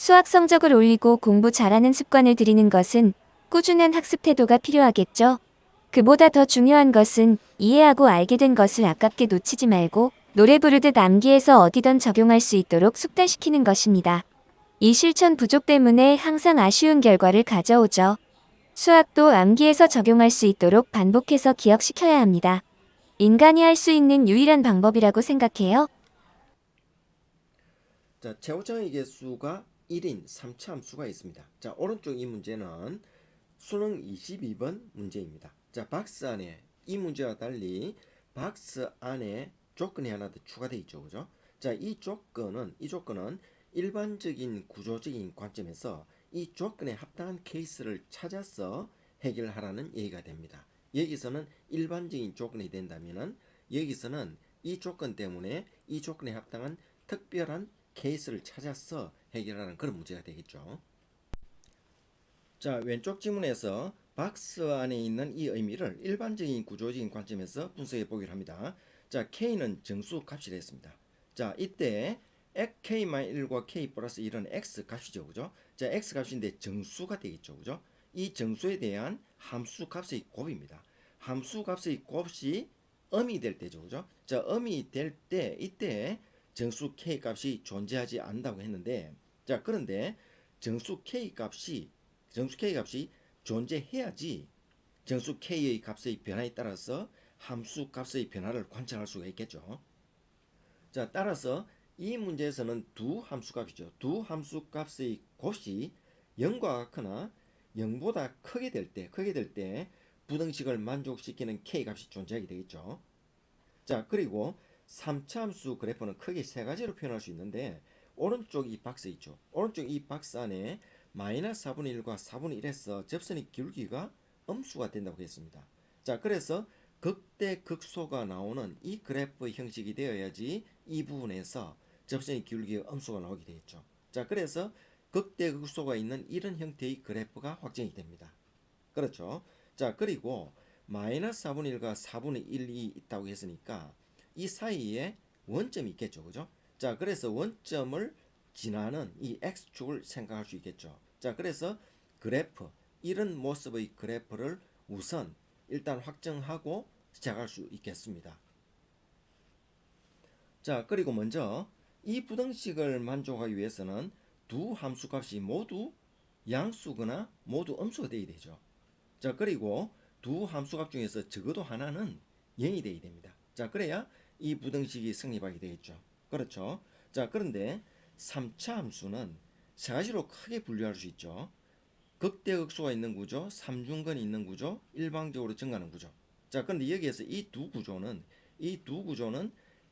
수학 성적을 올리고 공부 잘하는 습관을 들이는 것은 꾸준한 학습 태도가 필요하겠죠. 그보다 더 중요한 것은 이해하고 알게 된 것을 아깝게 놓치지 말고 노래 부르듯 암기해서 어디든 적용할 수 있도록 숙달시키는 것입니다. 이 실천 부족 때문에 항상 아쉬운 결과를 가져오죠. 수학도 암기해서 적용할 수 있도록 반복해서 기억시켜야 합니다. 인간이 할 수 있는 유일한 방법이라고 생각해요. 자, 최고점의 개수가 1인 3차 함수가 있습니다. 자, 오른쪽 이 문제는 수능 22번 문제입니다. 자, 박스 안에 이 문제와 달리 박스 안에 조건이 하나 더 추가되어 있죠. 그죠? 자, 이 조건은 일반적인 구조적인 관점에서 이 조건에 합당한 케이스를 찾아서 해결하라는 얘기가 됩니다. 여기서는 일반적인 조건이 된다면은 여기서는 이 조건 때문에 이 조건에 합당한 특별한 케이스를 찾아서 해결하는 그런 문제가 되겠죠. 자, 왼쪽 지문에서 박스 안에 있는 이 의미를 일반적인 구조적인 관점에서 분석해 보기로 합니다. 자, K는 정수 값이 됐습니다. 자, 이때 K-1과 K 플러스 1은 X 값이죠. 그죠? 자, X 값인데 정수가 되겠죠. 그죠? 이 정수에 대한 함수 값의 곱입니다. 함수 값의 곱이 음이 될 때죠. 그죠? 자, 음이 될 때 이때 정수 K 값이 존재하지 않는다고 했는데, 자, 그런데 정수 K 값이 존재해야지 정수 K의 값의 변화에 따라서 함수 값의 변화를 관찰할 수가 있겠죠. 자, 따라서 이 문제에서는 두 함수 값이죠. 두 함수 값의 곱이 0과 같거나 0보다 크게 될 때 부등식을 만족시키는 K 값이 존재하게 되겠죠. 자, 그리고 3차 함수 그래프는 크게 세 가지로 표현할 수 있는데, 오른쪽 이 박스 있죠. 오른쪽 이 박스 안에 마이너스 4분의 1과 4분의 1에서 접선의 기울기가 음수가 된다고 했습니다. 자, 그래서 극대 극소가 나오는 이 그래프 형식이 되어야지 이 부분에서 접선의 기울기가 음수가 나오게 되겠죠. 자, 그래서 극대 극소가 있는 이런 형태의 그래프가 확정이 됩니다. 그렇죠. 자, 그리고 마이너스 4분의 1과 4분의 1이 있다고 했으니까 이 사이에 원점이 있겠죠. 그죠? 자, 그래서 원점을 지나는 이 x축을 생각할 수 있겠죠. 자, 그래서 그래프, 이런 모습의 그래프를 우선 일단 확정하고 시작할 수 있겠습니다. 자, 그리고 먼저 이 부등식을 만족하기 위해서는 두 함수값이 모두 양수거나 모두 음수가 되어야 되죠. 자, 그리고 두 함수값 중에서 적어도 하나는 0이 되어야 됩니다. 자, 그래야 이 부등식이 성립하게 되겠죠. 그렇죠. 자, 그런데 3차 함수는 세 가지로 크게 분류할 수 있죠. 극대극소가 있는 구조, 삼중근이 있는 구조, 일방적으로 증가하는 구조. 자, 그런데 여기에서 이 두 구조는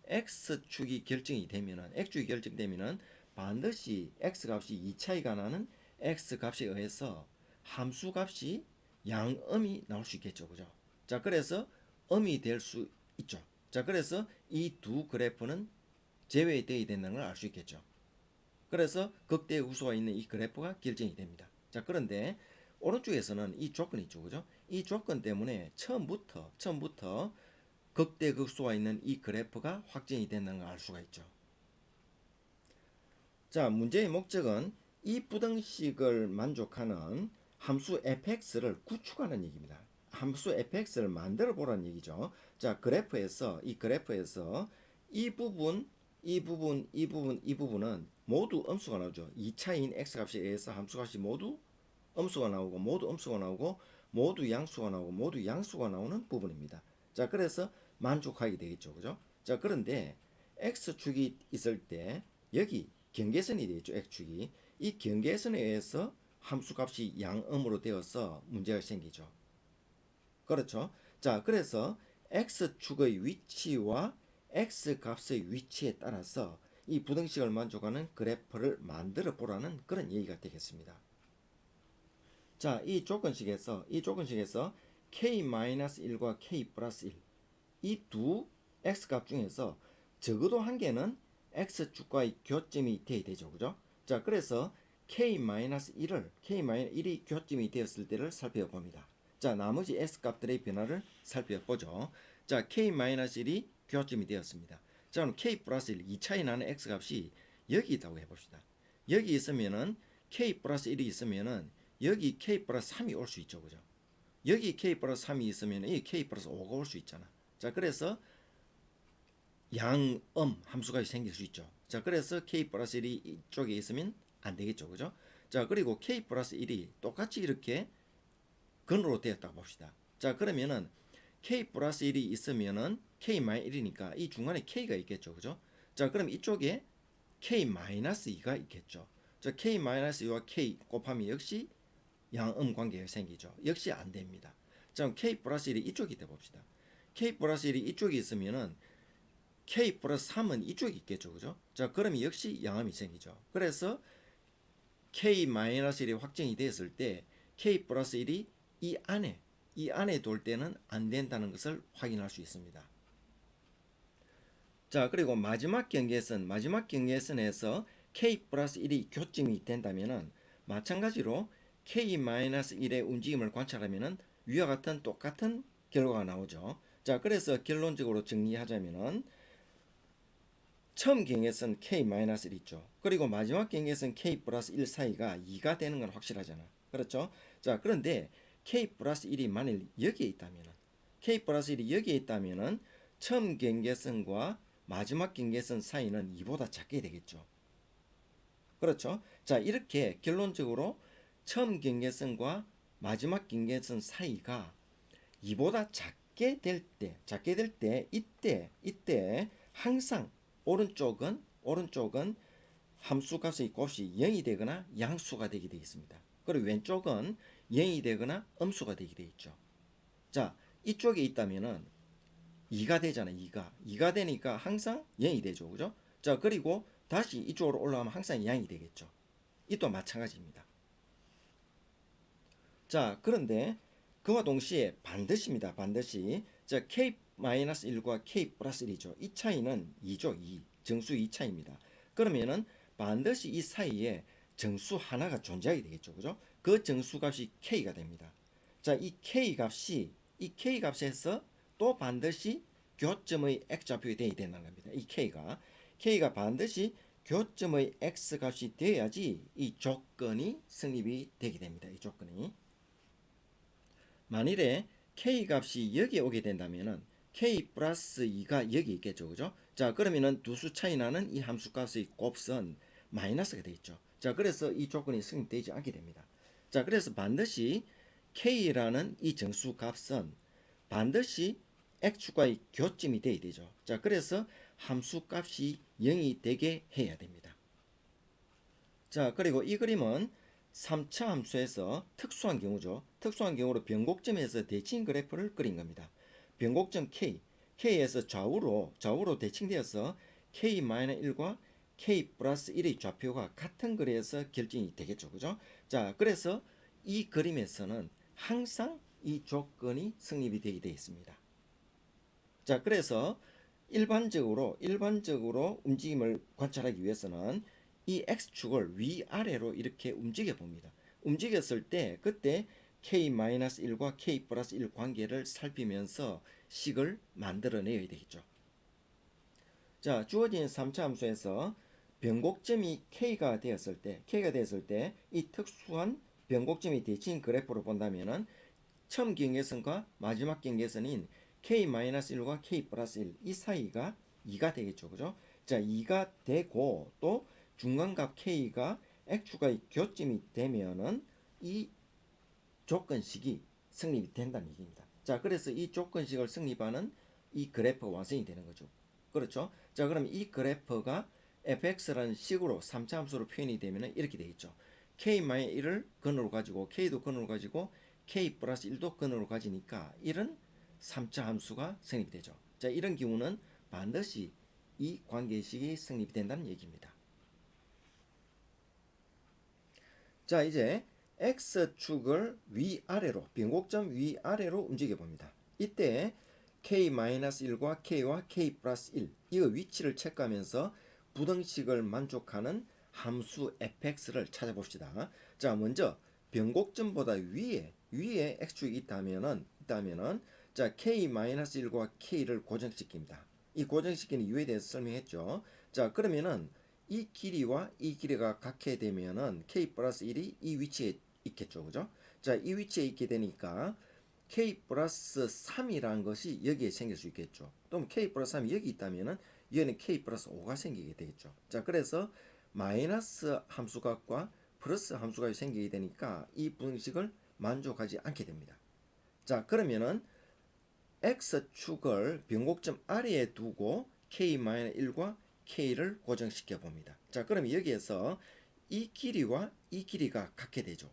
x축이 결정되면은 반드시 x값이 2차이가 나는 x값에 의해서 함수값이 양음이 나올 수 있겠죠. 그죠? 자, 그래서 음이 될 수 있죠. 자, 그래서 이 두 그래프는 제외되어야 된다는 걸 알 수 있겠죠. 그래서 극대 우수가 있는 이 그래프가 결정이 됩니다. 자, 그런데 오른쪽에서는 이 조건이 있죠. 그죠? 이 조건 때문에 처음부터 극대 극소가 있는 이 그래프가 확정이 된다는 걸 알 수가 있죠. 자, 문제의 목적은 이 부등식을 만족하는 함수 fx를 구축하는 얘기입니다. 함수 fx를 만들어 보라는 얘기죠. 자, 이 그래프에서 이 부분은 모두 음수가 나오죠. 2차인 x값에 의해서 함수값이 모두 음수가 나오고 모두 양수가 나오고 모두 양수가 나오는 부분입니다. 자, 그래서 만족하게 되겠죠. 그죠? 자, 그런데 x축이 있을 때 여기 경계선이 되겠죠. x축이. 이 경계선에 의해서 함수값이 양음으로 되어서 문제가 생기죠. 그렇죠? 자, 그래서 x축의 위치와 x값의 위치에 따라서 이 부등식을 만족하는 그래프를 만들어 보라는 그런 얘기가 되겠습니다. 자, 이 조건식에서 k-1과 k 플러스 1, 이 두 x값 중에서 적어도 한 개는 x축과의 교점이 돼야 되죠. 그죠? 자, 그래서 k-1이 교점이 되었을 때를 살펴봅니다. 자, 나머지 x값들의 변화를 살펴보죠. 자, k-1이 교점이 되었습니다. 자, 그럼 k 플러스 1, 2차이 나는 x값이 여기 있다고 해봅시다. 여기 있으면은 k 플러스 1이 있으면은 여기 k 플러스 3이 올 수 있죠. 그죠? 여기 k 플러스 3이 있으면 이 k 플러스 5가 올 수 있잖아. 자, 그래서 양음 함수가 생길 수 있죠. 자, 그래서 k 플러스 1이 이쪽에 있으면 안 되겠죠. 그죠? 자, 그리고 k 플러스 1이 똑같이 이렇게 근으로 되었다고 봅시다. 자, 그러면은 k 플러스 1이 있으면은 k 마이너스 1이니까 이 중간에 k가 있겠죠. 그죠? 자, 그럼 이쪽에 k 마이너스 2가 있겠죠. 자, k 마이너스 2와 k 곱하면 역시 양음 관계가 생기죠. 역시 안 됩니다. 자, k 플러스 1이 이쪽에 있다 봅시다. k 플러스 1이 이쪽에 있으면은 k 플러스 3은 이쪽에 있겠죠. 그죠? 자, 그러면 역시 양음이 생기죠. 그래서 k 마이너스 1이 확정이 되었을 때 k 플러스 1이 이 안에 돌 때는 안 된다는 것을 확인할 수 있습니다. 자, 그리고 마지막 경계선에서 k 플러스 1이 교점이 된다면은 마찬가지로 k 마이너스 1의 움직임을 관찰하면은 위와 같은 똑같은 결과가 나오죠. 자, 그래서 결론적으로 정리하자면은 처음 경계선 k 마이너스 1 있죠. 그리고 마지막 경계선 k 플러스 1 사이가 2가 되는 건 확실하잖아. 그렇죠? 자, 그런데 k 플러스 1이 만일 여기에 있다면은 k 플러스 1이 여기에 있다면은 처음 경계선과 마지막 경계선 사이는 2보다 작게 되겠죠. 그렇죠? 자, 이렇게 결론적으로 처음 경계선과 마지막 경계선 사이가 2보다 작게 될 때 이때 항상 오른쪽은 함수 값의 곱이 0이 되거나 양수가 되게 되어 있습니다. 그리고 왼쪽은 0이 되거나 음수가 되게 되어 있죠. 자, 이쪽에 있다면은 2가 되잖아. 2가 되니까 항상 0이 되죠. 그죠? 자, 그리고 다시 이쪽으로 올라가면 항상 0이 되겠죠. 이 또 마찬가지입니다. 자, 그런데 그와 동시에 반드시입니다. 반드시. 자, k-1과 k 플러스 1이죠. 이 차이는 2죠. 2. 정수 2차입니다. 그러면은 반드시 이 사이에 정수 하나가 존재하게 되겠죠. 그죠? 그 정수 값이 k가 됩니다. 자, 이 k 값에서 또 반드시 교점의 x좌표가 되어야 된다는 겁니다. 이 k가 반드시 교점의 x 값이 되어야지 이 조건이 성립이 되게 됩니다. 이 조건이. 만일에 k 값이 여기에 오게 된다면은 k 플러스 2가 여기 있겠죠. 그죠? 자, 그러면은 두 수 차이 나는 이 함수 값의 곱은 마이너스가 되겠죠. 자, 그래서 이 조건이 성립되지 않게 됩니다. 자, 그래서 반드시 k라는 이 정수 값은 반드시 x축과의 교점이 돼야 되죠. 자, 그래서 함수 값이 0이 되게 해야 됩니다. 자, 그리고 이 그림은 3차 함수에서 특수한 경우죠. 특수한 경우로 변곡점에서 대칭 그래프를 그린 겁니다. 변곡점 K에서 좌우로 대칭되어서 K-1과 K 플러스 1의 좌표가 같은 거리에서 결정이 되겠죠. 그죠? 자, 그래서 이 그림에서는 항상 이 조건이 성립이 되게 되어 있습니다. 자, 그래서 일반적으로 움직임을 관찰하기 위해서는 이 x축을 위아래로 이렇게 움직여 봅니다. 움직였을 때 그때 k-1과 k 플러스 1 관계를 살피면서 식을 만들어내야 되겠죠. 자, 주어진 3차 함수에서 변곡점이 k가 되었을 때 이 특수한 변곡점이 대칭 그래프로 본다면은 처음 경계선과 마지막 경계선인 k-1과 k 플러스 1 이 사이가 2가 되겠죠. 그죠? 자, 2가 되고 또 중간값 k가 x축과의 교점이 되면은 이 조건식이 성립이 된다는 얘기입니다. 자, 그래서 이 조건식을 성립하는 이 그래프가 완성이 되는 거죠. 그렇죠? 자, 그럼 이 그래프가 fx라는 식으로 3차 함수로 표현이 되면 이렇게 되겠죠. k-1을 근으로 가지고 k도 근으로 가지고 k 플러스 1도 근으로 가지니까 이런 3차 함수가 성립이 되죠. 자, 이런 경우는 반드시 이 관계식이 성립이 된다는 얘기입니다. 자, 이제 x축을 위아래로 변곡점 위아래로 움직여 봅니다. 이때 k-1과 k와 k 플러스 1 이거 위치를 체크하면서 부등식을 만족하는 함수 fx를 찾아봅시다. 자, 먼저 변곡점보다 위에 x축이 있다면은 자, k-1과 k를 고정시킵니다. 이 고정시키는 이유에 대해서 설명했죠. 자, 그러면은 이 길이와 이 길이가 같게 되면은 k 플러스 1이 이 위치에 있겠죠. 그죠? 자, 이 위치에 있게 되니까 k 플러스 3이라는 것이 여기에 생길 수 있겠죠. 또 k 플러스 3이 여기 있다면은 여기는 k 플러스 5가 생기게 되겠죠. 자, 그래서 마이너스 함수값과 플러스 함수값이 생기게 되니까 이 분식을 만족하지 않게 됩니다. 자, 그러면은 x축을 변곡점 아래에 두고 k-1과 k를 고정시켜 봅니다. 자, 그럼 여기에서 이 길이와 이 길이가 같게 되죠.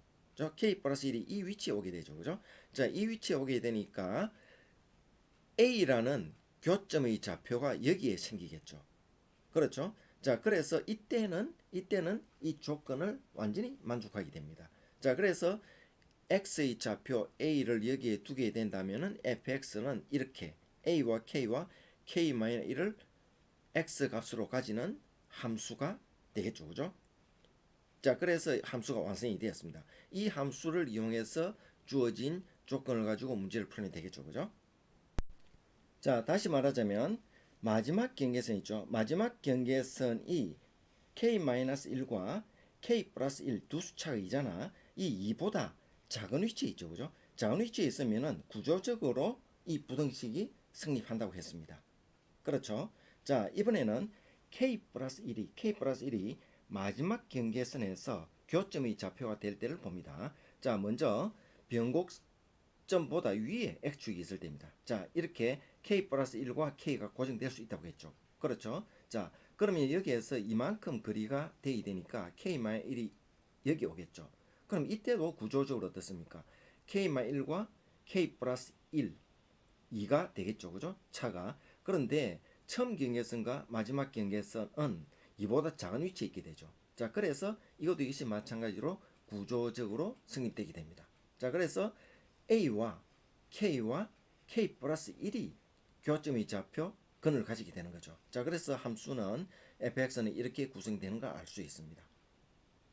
k 플러스 1이 이 위치에 오게 되죠. 그죠? 자, 이 위치에 오게 되니까 a라는 교점의 좌표가 여기에 생기겠죠. 그렇죠? 자, 그래서 이때는 이 조건을 완전히 만족하게 됩니다. 자, 그래서 x의 좌표 a를 여기에 두게 된다면은 fx는 이렇게 a와 k와 k-1을 x 값으로 가지는 함수가 되겠죠. 그죠? 자, 그래서 함수가 완성이 되었습니다. 이 함수를 이용해서 주어진 조건을 가지고 문제를 풀면 되겠죠. 그죠? 자, 다시 말하자면 마지막 경계선 있죠. 마지막 경계선이 k-1과 k 플러스 1 두 수차가 이잖아. 이 2보다 작은 위치에 있죠. 그죠? 작은 위치에 있으면은 구조적으로 이 부등식이 성립한다고 했습니다. 그렇죠? 자, 이번에는 k 플러스 1이 마지막 경계선에서 교점의 좌표가 될 때를 봅니다. 자, 먼저 변곡점보다 위에 x축이 있을 때입니다. 자, 이렇게 k 플러스 1과 k가 고정될 수 있다고 했죠. 그렇죠? 자, 그러면 여기에서 이만큼 거리가 되게 되니까 k-1이 여기 오겠죠. 그럼 이때도 구조적으로 어떻습니까? k-1과 k 플러스 1, 2가 되겠죠. 그죠? 차가. 그런데 처음 경계선과 마지막 경계선은 이보다 작은 위치에 있게 되죠. 자, 그래서 이것도 이것이 마찬가지로 구조적으로 성립되게 됩니다. 자, 그래서 a와 k와 k 플러스 1이 교점의 좌표 근을 가지게 되는 거죠. 자, 그래서 함수는 fx는 이렇게 구성되는 걸 알 수 있습니다.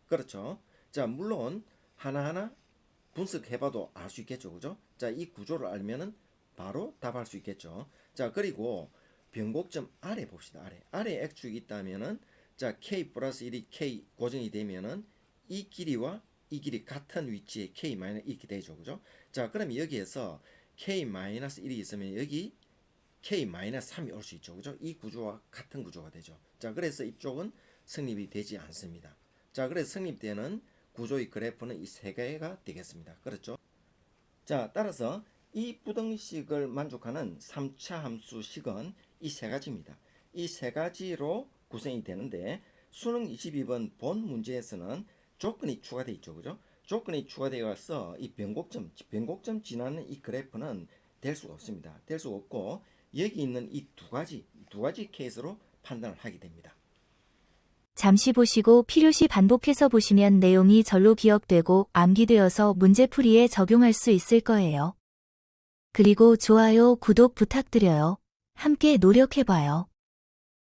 그렇죠? 자, 물론 하나하나 분석해봐도 알 수 있겠죠. 그죠? 자, 이 구조를 알면은 바로 답할 수 있겠죠. 자, 그리고 변곡점 아래 봅시다. 아래 x축이 있다면은 자, k 플러스 1이 k 고정이 되면은 이 길이와 이 길이 같은 위치에 k 마이너스 이렇게 되죠. 그죠? 자, 그럼 여기에서 k 마이너스 1이 있으면 여기 k 마이너스 3이 올 수 있죠. 그죠? 이 구조와 같은 구조가 되죠. 자, 그래서 이쪽은 성립이 되지 않습니다. 자, 그래서 성립되는 구조의 그래프는 이 세 개가 되겠습니다. 그렇죠? 자, 따라서 이 부등식을 만족하는 3차 함수식은 이 세 가지입니다. 이 세 가지로 구성이 되는데 수능 22번 본 문제에서는 조건이 추가되어 있죠. 그죠? 조건이 추가되어서 이 변곡점 지나는 이 그래프는 될 수가 없습니다. 될 수가 없고 여기 있는 이 두 가지 케이스로 판단을 하게 됩니다. 잠시 보시고 필요시 반복해서 보시면 내용이 절로 기억되고 암기되어서 문제풀이에 적용할 수 있을 거예요. 그리고 좋아요, 구독 부탁드려요. 함께 노력해봐요.